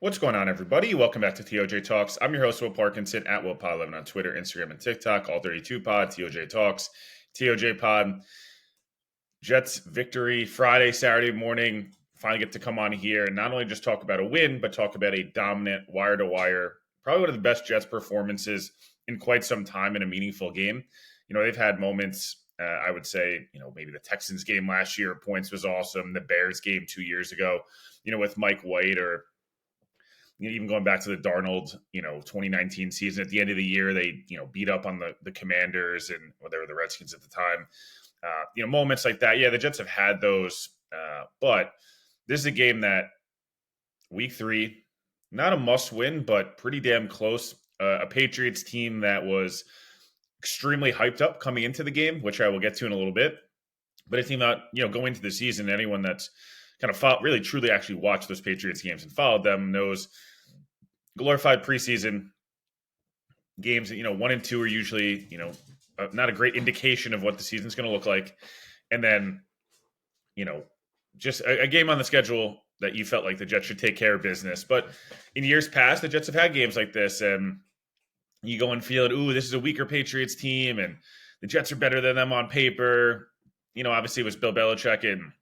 What's going on, everybody? Welcome back to TOJ Talks. I'm your host, Will Parkinson, at WillPod11 on Twitter, Instagram, and TikTok. All 32 Pod, TOJ Talks, TOJ Pod. Jets victory Friday, Saturday morning. Finally get to come on here and not only just talk about a win, but talk about a dominant wire-to-wire, probably one of the best Jets performances in quite some time in a meaningful game. They've had moments, I would say, maybe the Texans game last year, points was awesome. The Bears game 2 years ago, with Mike White, or even going back to the Darnold, 2019 season. At the end of the year, they, beat up on the Commanders, and they were the Redskins at the time. Moments like that. Yeah, the Jets have had those, but this is a game that week 3, not a must win, but pretty damn close. A Patriots team that was extremely hyped up coming into the game, which I will get to in a little bit. But a team that, going into the season, anyone that's kind of really truly actually watched those Patriots games and followed them knows glorified preseason games, 1 and 2 are usually, not a great indication of what the season's going to look like. And then, just a game on the schedule that you felt like the Jets should take care of business. But in years past, the Jets have had games like this, and you go and feel it, ooh, this is a weaker Patriots team, and the Jets are better than them on paper. Obviously it was Bill Belichick, and,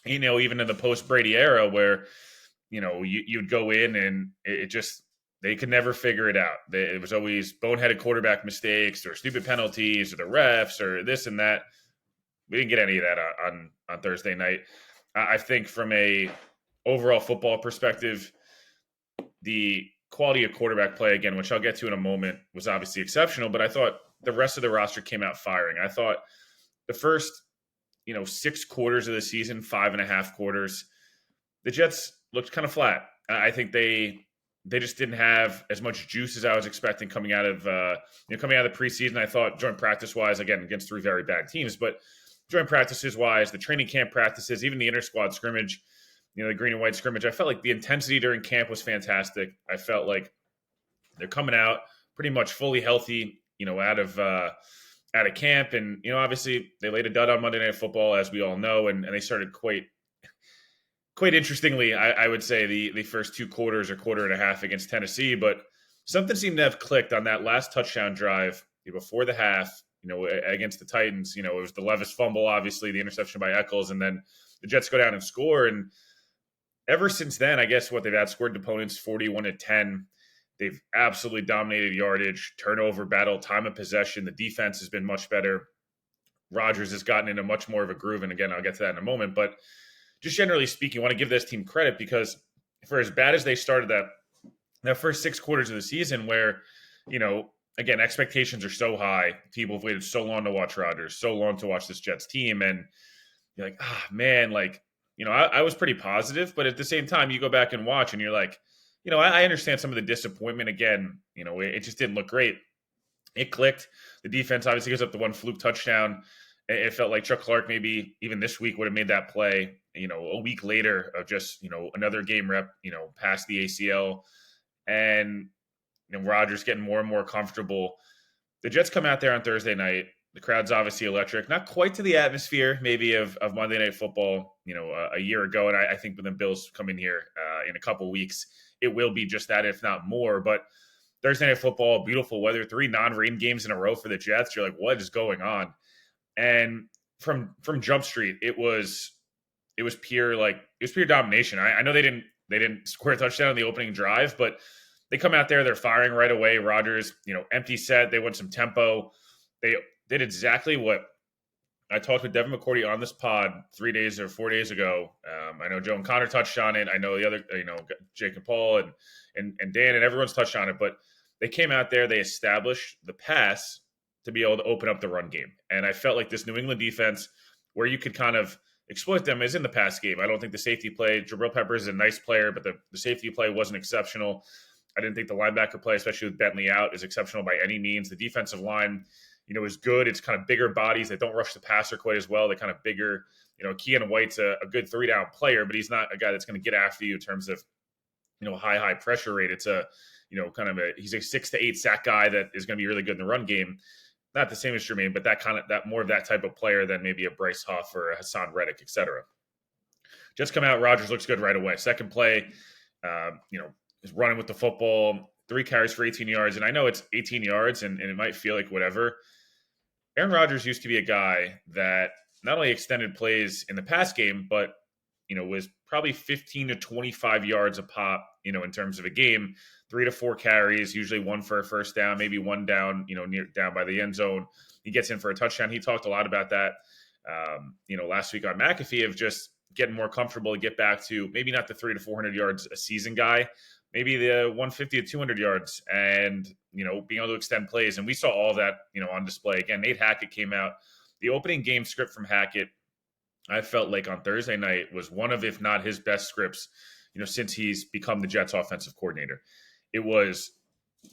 even in the post-Brady era where, you'd go in and it just, they could never figure it out. It was always boneheaded quarterback mistakes or stupid penalties or the refs or this and that. We didn't get any of that on Thursday night. I think from a overall football perspective, the quality of quarterback play, again, which I'll get to in a moment, was obviously exceptional, but I thought the rest of the roster came out firing. I thought the first, 6 quarters of the season, 5.5 quarters, the Jets looked kind of flat. I think they just didn't have as much juice as I was expecting coming out of the preseason. I thought joint practice wise, again, against 3 very bad teams, but joint practices wise, the training camp practices, even the inter squad scrimmage, the green and white scrimmage, I felt like the intensity during camp was fantastic. I felt like they're coming out pretty much fully healthy, out of camp, and obviously they laid a dud on Monday Night Football, as we all know, and they started quite interestingly, I would say, the first 2 quarters or quarter and a half against Tennessee, but something seemed to have clicked on that last touchdown drive before the half, against the Titans. It was the Levis fumble, obviously, the interception by Eccles, and then the Jets go down and score. And ever since then, I guess they've outscored opponents 41-10. They've absolutely dominated yardage, turnover battle, time of possession. The defense has been much better. Rodgers has gotten into much more of a groove, and again, I'll get to that in a moment, but just generally speaking, I want to give this team credit because for as bad as they started that first 6 quarters of the season where, again, expectations are so high. People have waited so long to watch Rodgers, so long to watch this Jets team. And you're like, man, I was pretty positive. But at the same time, you go back and watch and you're like, I understand some of the disappointment. Again, it just didn't look great. It clicked. The defense obviously gives up the 1 fluke touchdown. It felt like Chuck Clark maybe even this week would have made that play, a week later of just, another game rep, past the ACL. And, Rodgers getting more and more comfortable. The Jets come out there on Thursday night. The crowd's obviously electric. Not quite to the atmosphere maybe of Monday Night Football, a year ago. And I think when the Bills come in here in a couple weeks, it will be just that, if not more. But Thursday Night Football, beautiful weather, 3 non-rain games in a row for the Jets. You're like, what is going on? And from Jump Street, it was pure domination. I know they didn't score a touchdown on the opening drive, but they come out there, they're firing right away. Rodgers, empty set, they want some tempo. They did exactly what I talked with Devin McCourty on this pod 3 days or 4 days ago. I know Joe and Connor touched on it. I know the other, Jake and Paul and Dan and everyone's touched on it. But they came out there, they established the pass to be able to open up the run game. And I felt like this New England defense, where you could kind of exploit them, is in the pass game. I don't think the safety play, Jabril Peppers is a nice player, but the safety play wasn't exceptional. I didn't think the linebacker play, especially with Bentley out, is exceptional by any means. The defensive line, is good. It's kind of bigger bodies that don't rush the passer quite as well. They're kind of bigger. Keanu White's a good 3-down player, but he's not a guy that's going to get after you in terms of, high pressure rate. It's he's a 6 to 8 sack guy that is going to be really good in the run game. Not the same as Jermaine, but that more of that type of player than maybe a Bryce Huff or a Hassan Reddick, et cetera. Just come out, Rodgers looks good right away. Second play, is running with the football, 3 carries for 18 yards. And I know it's 18 yards and it might feel like whatever. Aaron Rodgers used to be a guy that not only extended plays in the pass game, but was probably 15 to 25 yards a pop, in terms of a game, 3 to 4 carries, usually one for a first down, maybe one down, near down by the end zone. He gets in for a touchdown. He talked a lot about that, last week on McAfee, of just getting more comfortable to get back to maybe not the 300 to 400 yards a season guy, maybe the 150 to 200 yards, and being able to extend plays. And we saw all that on display. Again, Nate Hackett came out. The opening game script from Hackett, I felt like on Thursday night, was one of, if not his best scripts, since he's become the Jets offensive coordinator. It was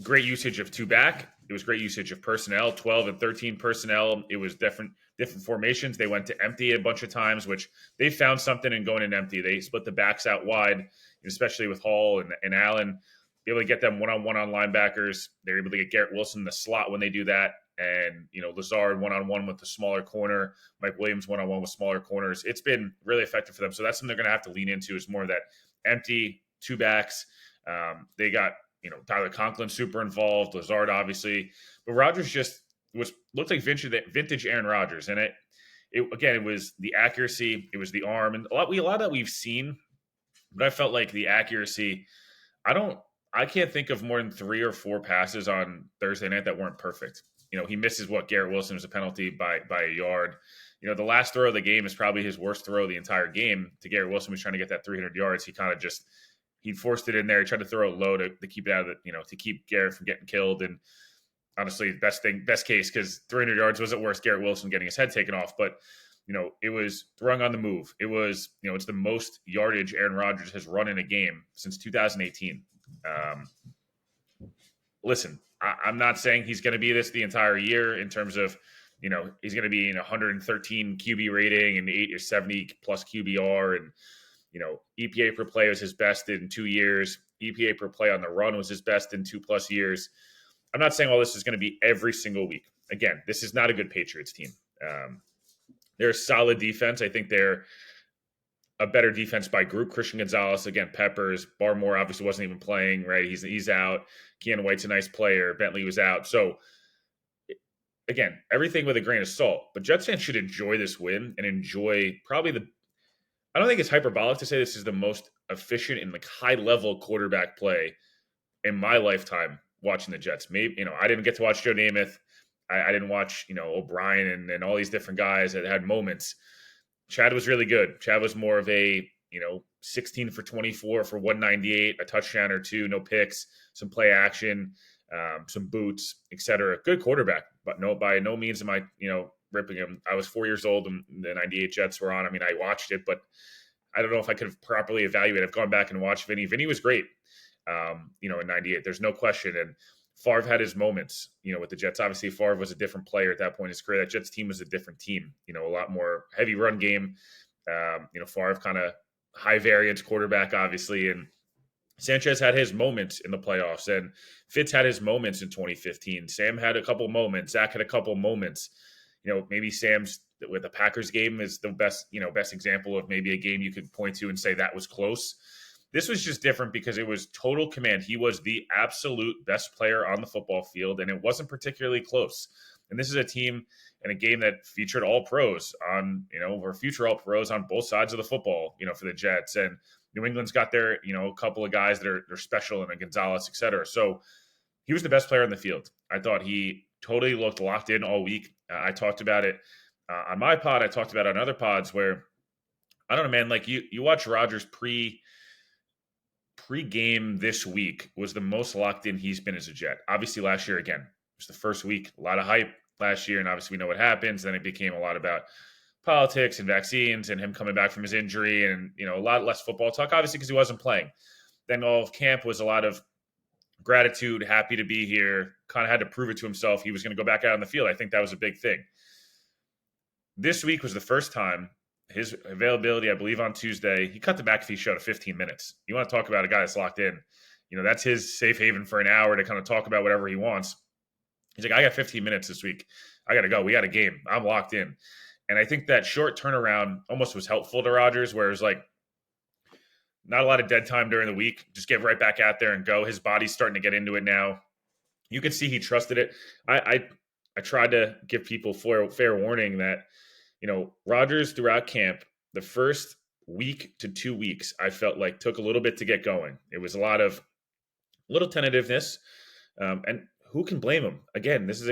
great usage of 2 back. It was great usage of personnel, 12 and 13 personnel. It was different formations. They went to empty a bunch of times, which they found something in going in empty. They split the backs out wide, especially with Hall and Allen, be able to get them one-on-one on linebackers. They're able to get Garrett Wilson in the slot when they do that. And, Lazard one-on-one with the smaller corner, Mike Williams one-on-one with smaller corners. It's been really effective for them. So that's something they're going to have to lean into, is more of that empty 2 backs. They got, Tyler Conklin super involved, Lazard obviously. But Rodgers just looked like vintage Aaron Rodgers. And it was the accuracy, it was the arm, and a lot that we've seen. But I felt like the accuracy, I can't think of more than 3 or 4 passes on Thursday night that weren't perfect. He misses Garrett Wilson was a penalty by a yard. The last throw of the game is probably his worst throw of the entire game to Garrett Wilson. Was trying to get that 300 yards. He kind of he forced it in there. He tried to throw it low to keep it out of the, to keep Garrett from getting killed. And honestly, best case, because 300 yards wasn't worth Garrett Wilson getting his head taken off. But, it was throwing on the move. It was, it's the most yardage Aaron Rodgers has run in a game since 2018. Listen, I'm not saying he's going to be this the entire year in terms of, he's going to be in 113 QB rating and 8 or 70 plus QBR. And, EPA per play was his best in 2 years. EPA per play on the run was his best in 2+ years. I'm not saying all this is going to be every single week. Again, this is not a good Patriots team. They're a solid defense. I think they're a better defense by group. Christian Gonzalez, again, Peppers. Barmore obviously wasn't even playing, right? He's out. Keanu White's a nice player. Bentley was out. So, again, everything with a grain of salt. But Jets fans should enjoy this win and enjoy probably I don't think it's hyperbolic to say this is the most efficient and high-level quarterback play in my lifetime watching the Jets. Maybe, I didn't get to watch Joe Namath. I didn't watch, O'Brien and all these different guys that had moments. Chad was really good. Chad was more of a, 16 for 24 for 198, a touchdown or 2, no picks, some play action, some boots, etc. Good quarterback, but by no means am I, ripping him. I was 4 years old and the 98 Jets were on. I mean, I watched it, but I don't know if I could have properly evaluated. I've gone back and watched Vinny. Vinny was great, in 98. There's no question. And Favre had his moments, with the Jets. Obviously, Favre was a different player at that point in his career. That Jets team was a different team, a lot more heavy run game. Favre kind of high variance quarterback, obviously. And Sanchez had his moments in the playoffs, and Fitz had his moments in 2015. Sam had a couple moments. Zach had a couple moments. Maybe Sam's with the Packers game is the best example of maybe a game you could point to and say that was close. This was just different because it was total command. He was the absolute best player on the football field, and it wasn't particularly close. And this is a team and a game that featured all pros on, or future all pros on both sides of the football, for the Jets. And New England's got their, a couple of guys that are Special and a Gonzalez, et cetera. So he was the best player on the field. I thought he totally looked locked in all week. I talked about it on my pod. I talked about it on other pods where, I don't know, man, like you watch Rodgers pre-game this week was the most locked in he's been as a Jet. Obviously last year, again, it was the first week, a lot of hype last year, and obviously we know what happens. Then it became a lot about politics and vaccines and him coming back from his injury and, a lot less football talk, obviously because he wasn't playing. Then all of camp was a lot of gratitude, happy to be here, kind of had to prove it to himself he was going to go back out on the field. I think that was a big thing. This week was the first time his availability, I believe on Tuesday, he cut the McAfee show to 15 minutes. You want to talk about a guy that's locked in. That's his safe haven for an hour to kind of talk about whatever he wants. He's like, I got 15 minutes this week. I got to go. We got a game. I'm locked in. And I think that short turnaround almost was helpful to Rodgers, where it was like, not a lot of dead time during the week. Just get right back out there and go. His body's starting to get into it now. You could see he trusted it. I tried to give people fair warning that, Rodgers throughout camp, the first week to 2 weeks, I felt like took a little bit to get going. It was a little tentativeness, and who can blame him? Again, this is a guy